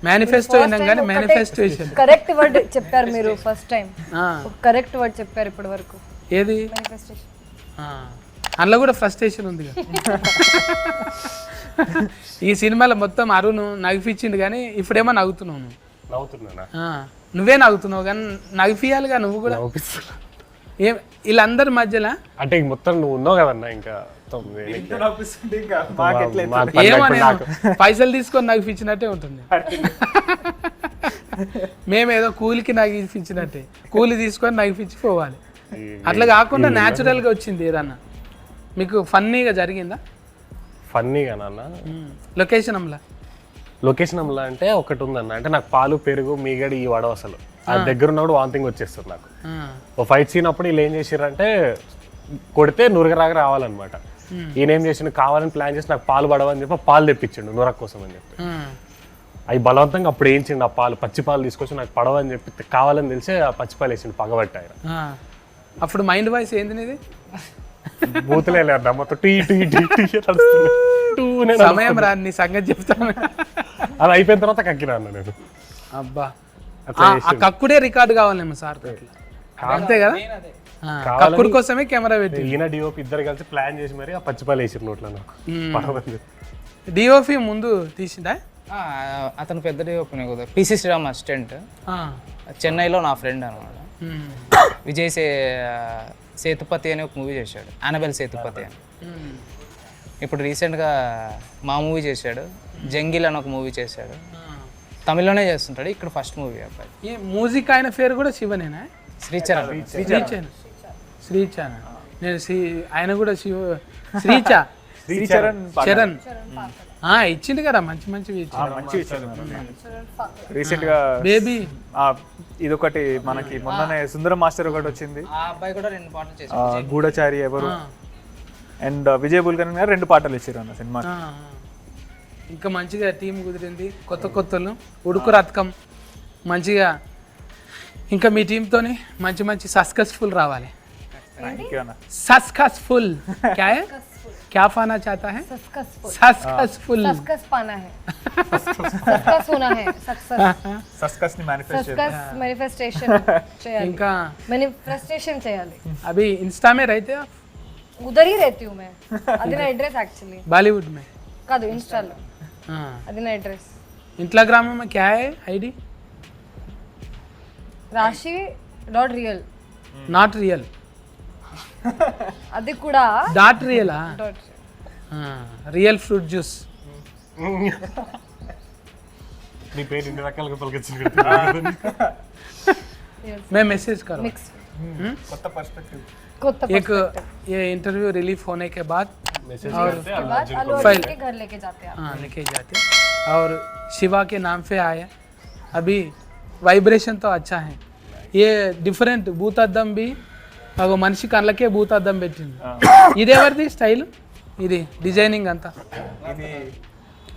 మేనిఫెస్టో అయినాం కానీ మేనిఫెస్టేషన్. కరెక్ట్ వర్డ్ చెప్పారు మీరు ఫస్ట్ టైం. కరెక్ట్ వర్డ్ చెప్పారు ఇప్పటి వరకు. ఏది? మేనిఫెస్టేషన్. అందులో కూడా ఫ్రస్ట్రేషన్ ఉంది. ఈ సినిమాలో మొత్తం అరుణ్ నగిపించిండు కానీ ఇప్పుడేమో నవ్వుతున్నావు నువ్వు. నవ్వుతున్నానా? నువ్వే నవ్వుతున్నావు కానీ నగిపియాలిగా నువ్వు కూడా. ఏం వీళ్ళందరి మధ్యలో అంటే మొత్తం నువ్వు ఉన్నావు కదన్నా, ఇంకా ఏమని పైసలు తీసుకొని నగిపించినట్టే ఉంటుంది. మేమేదో కూలికి నగిపించినట్టే, కూలి తీసుకొని నగిపించి పోవాలి. అట్లా కాకుండా న్యాచురల్గా వచ్చింది ఏదన్నా. మీకు ఫన్నీగా జరిగిందా? ఫన్నీగా నాన్న లొకేషన్ అమ్లా? లొకేషన్ అమ్లా అంటే ఒకటి ఉందన్న, అంటే నాకు పాలు పెరుగు మీగడి ఈ వడ అసలు ఆ దగ్గర ఉన్నప్పుడు వాంతింగ్ వచ్చేస్తుంది నాకు. ఓ ఫైట్ సీన్ అప్పుడు వీళ్ళు ఏం చేసిర్రంటే కొడితే నురగరాగా రావాలన్నమాట. ఈయన ఏం చేసిండు, కావాలని ప్లాన్ చేసి నాకు పాలు పడవని చెప్పి పాలు తెప్పించిండు నురగ కోసం అని చెప్పి. అవి బలవంతంగా అప్పుడు వేయించిండు, ఆ పాలు పచ్చి పాలు తీసుకొచ్చి నాకు పడవని చెప్పి కావాలని తెలిసి ఆ పచ్చి పాలు వేసిండు పగబట్టి ఆయన. అప్పుడు మైండ్ వాయిస్ ఏంది నీది? బూతులే లేదు మొత్తం టీ టీ టీ టీ సమయం రా నీ సంగతి చెప్తాను. అది అయిపోయిన తర్వాత కక్కినా అన్న నేను. అబ్బా ఆ కక్కుడే రికార్డు కావాలేమో సార్. అంతే కదా, కక్కుడు కోసమే కెమెరా పెట్టి ఈయన డిఓపి ఇద్దరు కలిసి ప్లాన్ చేసి మరి ఆ పచ్చిపాలు వేసారు నోట్లో నాకు పడవని. డిఓపి ముందు తీసిందా? అతను పెద్ద డిఓపి కదా, పిసి శ్రీరామ్ అసిస్టెంట్. చెన్నైలో నా ఫ్రెండ్ అనమాట. విజయ్ సేతుపతి అని ఒక మూవీ చేశాడు, అనబెల్ సేతుపతి అని. ఇప్పుడు రీసెంట్గా మా మూవీ చేశాడు, జంగిల్ అని ఒక మూవీ చేశాడు. తమిళ్లోనే చేస్తుంటాడు, ఇక్కడ ఫస్ట్ మూవీ అబ్బాయి. ఈ మ్యూజిక్ ఆయన పేరు కూడా శివనేనా? శ్రీచరణ్. శ్రీచరణ్ నేను ఆయన కూడా శ్రీచా చరణ్ ఇచ్చిండు కదా, మంచి మంచివి రీసెంట్ గా. బేబీ ఇదొకటి మనకి మొన్ననే సుందరం మాస్టర్ ఒకటి వచ్చింది, ఆ అబ్బాయి కూడా 2 పాటలు చేశాడు, గూఢచారి ఎవరు, అండ్ విజయ్ బుల్కన్ గారు 2 పాటలు ఇచ్చారు అన్న సినిమా. ఇంకా మంచిగా టీం కుదిరింది, కొత్తలు ఉడుకు రథకం మంచిగా. ఇంకా మీ టీంతోని మంచి మంచి సక్సెస్ఫుల్ రావాలి. सक्सेसफुल क्या है, क्या पाना चाहता है? सक्सेसफुल सक्सेस पाना है, सक्सेस होना है, सक्सेस ని मैनिफेस्टेशन చేయాలి, ఇంకా मैनिफेस्टेशन చేయాలి. अभी इंस्टा में रहते हो? उधर ही रहती हूँ मैं, అది నా అడ్రస్ యాక్చువల్లీ. बॉलीवुड में కాదు, ఇన్స్టాలో. అది నా అడ్రస్. इंस्टाग्राम में क्या है आईडी? rashi.real. నాట్ రియల్, అది కూడా డాట్ రియలా? Real fruit juice. నీ పేరు ఇన్ని రకాలుగా పలికించింది. मैं मैसेज करो मिक्स కొత్త పర్స్పెక్టివ్. एक ये इंटरव्यू रिलीफ होने के बाद और फाइल के घर लेके जाते हैं. हाँ लेके जाते और शिवा के नाम पे आया. अभी वाइब्रेशन तो अच्छा है. ये डिफरेंट భూతద్దం भी ఒక మనిషి కళ్ళకే భూతద్దం పెట్టింది. ఇది ఎవరిది స్టైల్? ఇది డిజైనింగ్ అంతా ఇది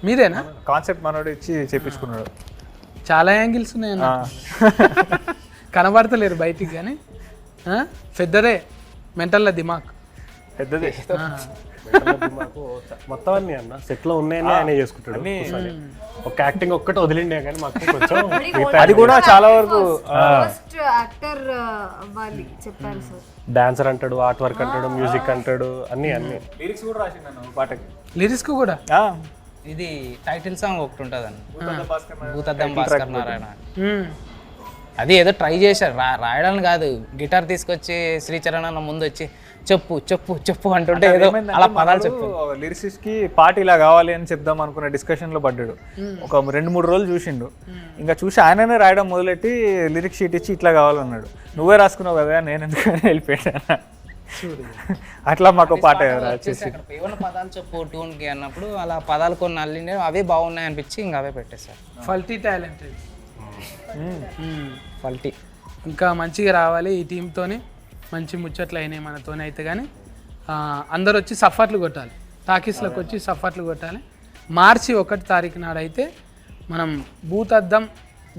మీదేనా? కాన్సెప్ట్ మనోడు ఇచ్చి చేపించుకున్నాడు. చాలా యాంగిల్స్ ఉన్నాయన్న, కనబడతలేరు బయటికి కానీ పెద్దదే. మెంటల్ దిమాగ్ పెద్దది. మొత్తం అన్ని అన్న సెట్ లో ఉన్నాయని ఆయన చేసుకుంటాడు. ఒక యాక్టింగ్ ఒక్కటి వదిలిండే కానీ మాకు కొంచెం అది కూడా చాలా వరకు ఫస్ట్ యాక్టర్ అవ్వాలి చెప్పారు సార్. డాన్సర్ అంటాడు, ఆర్ట్ వర్క్ అంటాడు, మ్యూజిక్ అంటాడు, అన్ని లిరిక్స్ కూడా రాసిండు పాటకి. లిరిక్స్ కూడా ఇది టైటిల్ సాంగ్ ఒకటి ఉంటుంది అన్న, భూతద్దం భాస్కర్ నారాయణ. అది ఏదో ట్రై చేశారు రాయడానికి కాదు, గిటార్ తీసుకొచ్చి శ్రీచరణ్ అన్న ముందు వచ్చి చెప్పు చెప్పు చెప్పు అంటుంటే ఏదో అలా పదాలు చెప్పు. లిరిసిస్ట్ కి పాట ఇలా కావాలి అని చెప్దాం అనుకున్న డిస్కషన్ లో పడ్డాడు. ఒక 2-3 రోజులు చూసిండు, ఇంకా చూసి ఆయననే రాయడం మొదలెట్టి లిరిక్ షీట్ ఇచ్చి ఇట్లా కావాలన్నాడు. నువ్వే రాసుకున్నావు కదా, నేను ఎందుకని వెళ్ళిపోయాను. అట్లా మాకు పాట వచ్చేసి అక్కడ ఏమన్నా పదాలు చెప్పు ట్యూన్కి అన్నప్పుడు అలా పదాలు కొన్ని అల్లిండే అవే బాగున్నాయి అనిపించి ఇంకా అవే పెట్టేశారు. ఫల్టీ టాలెంటెడ్ ఫల్టీ ఇంకా మంచిగా రావాలి ఈ టీంతోని. మంచి ముచ్చట్లు అయినాయి మనతోనే అయితే. కానీ అందరు వచ్చి సఫర్లు కొట్టాలి, టాకీస్లోకి వచ్చి సఫర్లు కొట్టాలి. మార్చి 1 తారీఖు నాడైతే మనం భూతద్దం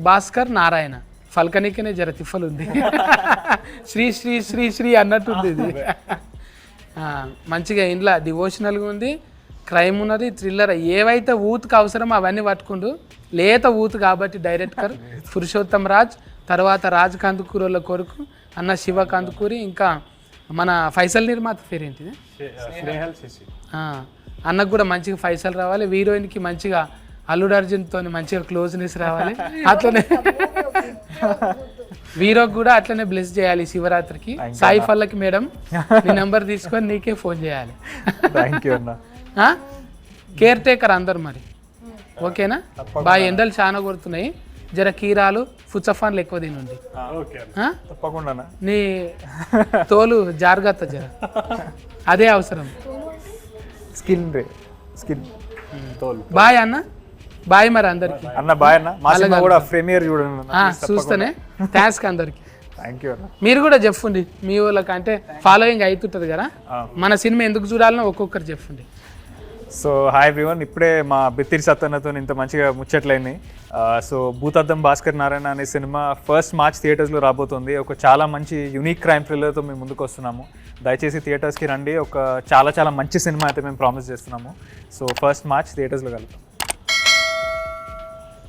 భాస్కర్ నారాయణ ఫల్కనికనే జర తిఫలు ఉంది. శ్రీ శ్రీ శ్రీ శ్రీ అన్నట్టుంది ఇది. మంచిగా ఇంట్లో డివోషనల్గా ఉంది, క్రైమ్ ఉన్నది, థ్రిల్లర్, ఏవైతే ఊతుకు అవసరమో అవన్నీ పట్టుకుంటూ లేత ఊతు కాబట్టి డైరెక్టర్ పురుషోత్తం రాజ్, తర్వాత రాజ్ కందుకూరుల కొడుకు అన్న శివ కందుకూరి, ఇంకా మన ఫైసల్ నిర్మాత పేరేంటిది అన్నకు కూడా మంచిగా ఫైసల్ రావాలి. హీరోయిన్కి మంచిగా అల్లుడు అర్జున్తో మంచిగా క్లోజ్నెస్ రావాలి. అట్లనే వీరోకి కూడా అట్లనే బ్లెస్ చేయాలి శివరాత్రికి. సాయి ఫల్లకి మేడం నీ నెంబర్ తీసుకొని నీకే ఫోన్ చేయాలి. థ్యాంక్ యూ అన్న. కేర్ టేకర్ అందరు మరి ఓకేనా? బాగా ఎండలు చాలా కొడుతున్నాయి, జర కీరాలు ఫుచ్చఫాన్లు ఎక్కువ తినండి. తప్పకుండా నీ తోలు జాగ్రత్త జర, అదే అవసరం. స్కిన్ తోలు. బాయ్ అన్న, బాయ్ మరి అందరికి. అన్న బాయ్ అన్న. మా సినిమా కూడా ప్రీమియర్ చూడండి చూస్తేనే. థ్యాంక్స్ అందరికి. థ్యాంక్ యూ అన్న. మీరు కూడా చెప్పండి మీ వాళ్ళకి, అంటే ఫాలోయింగ్ అవుతుంటుంది కదా, మన సినిమా ఎందుకు చూడాలనో ఒక్కొక్కరు చెప్పండి. సో హాయ్ ఎవ్రీవన్, ఇప్పుడే మా బిత్తిరి సత్తన్నతో ఇంత మంచిగా ముచ్చట్లయినాయి. సో భూతద్దం భాస్కర్ నారాయణ అనే సినిమా 1 మార్చ్ థియేటర్స్లో రాబోతుంది. ఒక చాలా మంచి యూనిక్ క్రైమ్ థ్రిల్లర్తో మేము ముందుకు వస్తున్నాము. దయచేసి థియేటర్స్కి రండి. ఒక చాలా మంచి సినిమా అయితే మేము ప్రామిస్ చేస్తున్నాము. సో 1 మార్చ్ థియేటర్స్లో కలుగుతాం.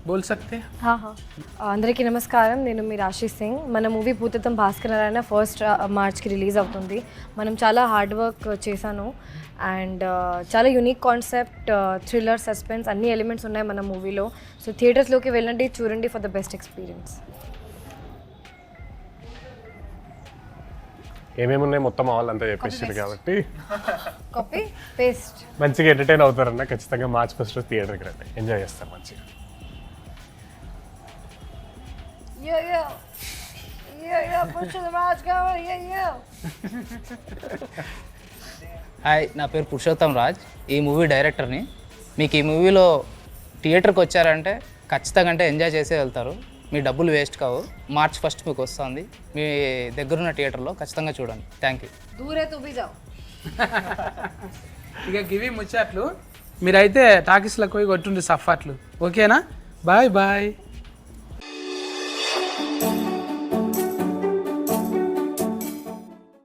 బోల్ సక్తే? అందరికీ నమస్కారం, నేను మీ రాశి సింగ్. మన మూవీ భూతద్దం భాస్కర్ నారాయణ 1 మార్చ్కి రిలీజ్ అవుతుంది. మనం చాలా హార్డ్ వర్క్ చేశాను అండ్ చాలా యూనిక్ కాన్సెప్ట్, థ్రిల్లర్, సస్పెన్స్ అన్ని ఎలిమెంట్స్ ఉన్నాయి మన మూవీలో. సో థియేటర్స్లోకి వెళ్ళండి, చూడండి ఫర్ ద బెస్ట్ ఎక్స్పీరియన్స్. ఏమేమి ఉన్నాయి మొత్తం వాళ్ళంతా చెప్పేసారు కాబట్టి కాపీ పేస్ట్ మంచిగా ఎంటర్టైన్ అవుతారన్న. ఖచ్చితంగా మార్చ్ 1 థియేటర్కి రండి, ఎంజాయ్ చేస్తారు మంచిగా. హాయ్, నా పేరు పురుషోత్తం రాజ్, ఈ మూవీ డైరెక్టర్ని. మీకు ఈ మూవీలో థియేటర్కి వచ్చారంటే ఖచ్చితంగా అంటే ఎంజాయ్ చేసే వెళ్తారు, మీ డబ్బులు వేస్ట్ కావు. మార్చ్ 1 మీకు వస్తుంది, మీ దగ్గరున్న థియేటర్లో ఖచ్చితంగా చూడండి. Thank you. దూరే తుబి జావ్. ఇక గివి ముచ్చట్లు. మీరైతే టాకీస్లకు పోయి కొట్టుండి సఫాట్లు. ఓకేనా? Bye bye.